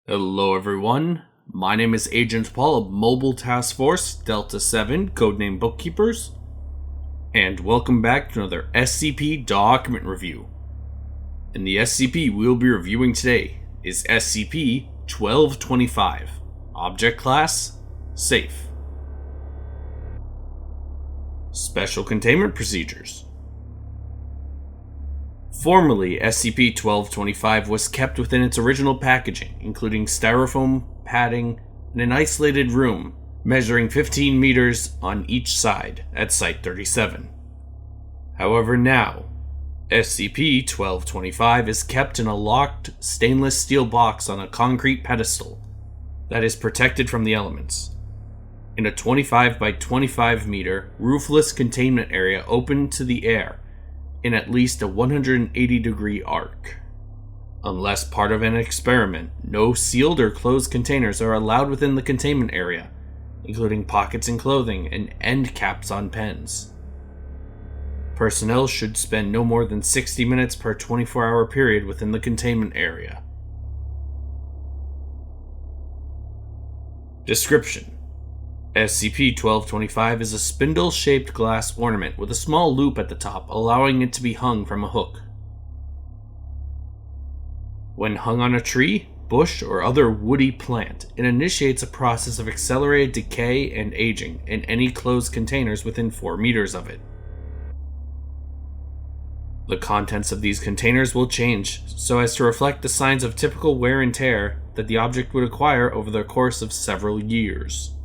Hello everyone, my name is Agent Paul of Mobile Task Force Delta 7, codename Bookkeepers, and welcome back to another SCP document review. And the SCP we'll be reviewing today is SCP-1225, Object Class, Safe. Special Containment Procedures. Formerly, SCP-1225 was kept within its original packaging, including styrofoam, padding, and an isolated room measuring 15 meters on each side at Site-37. However, now, SCP-1225 is kept in a locked stainless steel box on a concrete pedestal that is protected from the elements, in a 25 by 25 meter roofless containment area open to the air in at least a 180-degree arc. Unless part of an experiment, no sealed or closed containers are allowed within the containment area, including pockets in clothing and end caps on pens. Personnel should spend no more than 60 minutes per 24-hour period within the containment area. Description: SCP-1225 is a spindle-shaped glass ornament with a small loop at the top, allowing it to be hung from a hook. When hung on a tree, bush, or other woody plant, it initiates a process of accelerated decay and aging in any closed containers within 4 meters of it. The contents of these containers will change so as to reflect the signs of typical wear and tear that the object would acquire over the course of several years.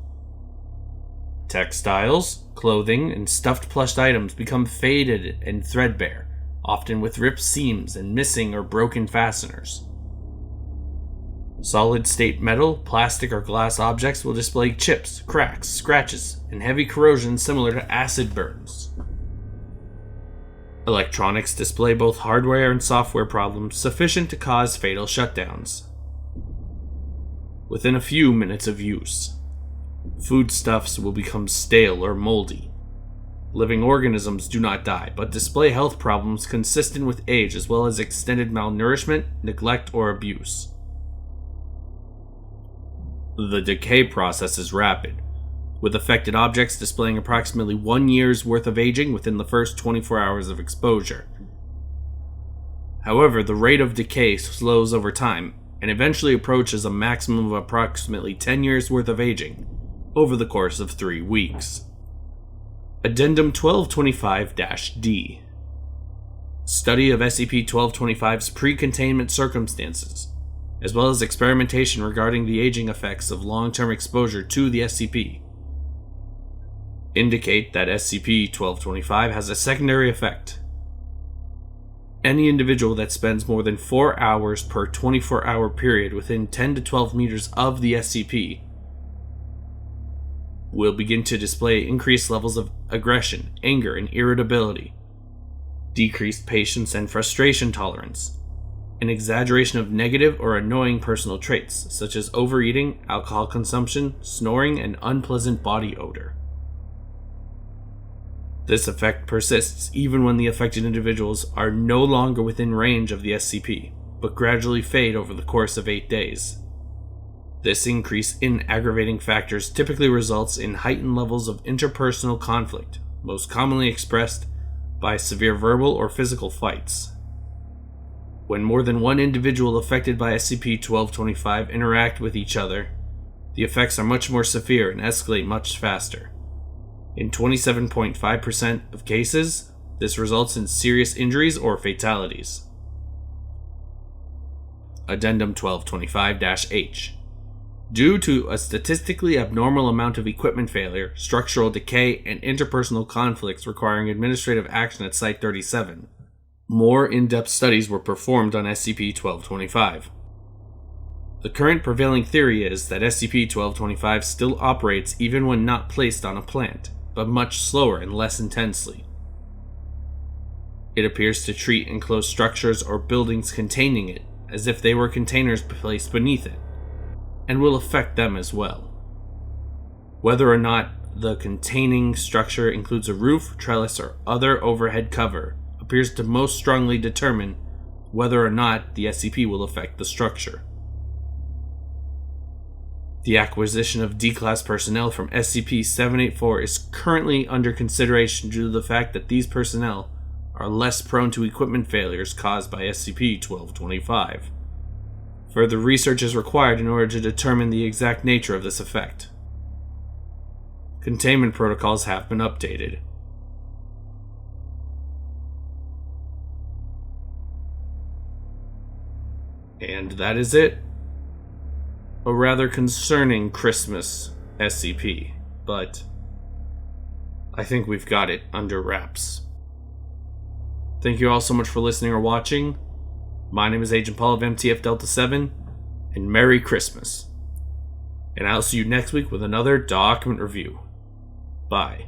Textiles, clothing, and stuffed plush items become faded and threadbare, often with ripped seams and missing or broken fasteners. Solid-state metal, plastic, or glass objects will display chips, cracks, scratches, and heavy corrosion similar to acid burns. Electronics display both hardware and software problems sufficient to cause fatal shutdowns within a few minutes of use. Foodstuffs will become stale or moldy. Living organisms do not die, but display health problems consistent with age as well as extended malnourishment, neglect, or abuse. The decay process is rapid, with affected objects displaying approximately 1 year's worth of aging within the first 24 hours of exposure. However, the rate of decay slows over time and eventually approaches a maximum of approximately 10 years worth of aging over the course of 3 weeks. Addendum 1225-D. Study of SCP-1225's pre-containment circumstances, as well as experimentation regarding the aging effects of long-term exposure to the SCP, indicate that SCP-1225 has a secondary effect. Any individual that spends more than 4 hours per 24-hour period within 10 to 12 meters of the SCP will begin to display increased levels of aggression, anger, and irritability, decreased patience and frustration tolerance, an exaggeration of negative or annoying personal traits, such as overeating, alcohol consumption, snoring, and unpleasant body odor. This effect persists even when the affected individuals are no longer within range of the SCP, but gradually fade over the course of 8 days. This increase in aggravating factors typically results in heightened levels of interpersonal conflict, most commonly expressed by severe verbal or physical fights. When more than one individual affected by SCP-1225 interact with each other, the effects are much more severe and escalate much faster. In 27.5% of cases, this results in serious injuries or fatalities. Addendum 1225-H. Due to a statistically abnormal amount of equipment failure, structural decay, and interpersonal conflicts requiring administrative action at Site-37, more in-depth studies were performed on SCP-1225. The current prevailing theory is that SCP-1225 still operates even when not placed on a plant, but much slower and less intensely. It appears to treat enclosed structures or buildings containing it as if they were containers placed beneath it, and will affect them as well. Whether or not the containing structure includes a roof, trellis, or other overhead cover appears to most strongly determine whether or not the SCP will affect the structure. The acquisition of D-Class personnel from SCP-784 is currently under consideration due to the fact that these personnel are less prone to equipment failures caused by SCP-1225. Further research is required in order to determine the exact nature of this effect. Containment protocols have been updated. And that is it. A rather concerning Christmas SCP, but I think we've got it under wraps. Thank you all so much for listening or watching. My name is Agent Paul of MTF Delta 7, and Merry Christmas. And I'll see you next week with another document review. Bye.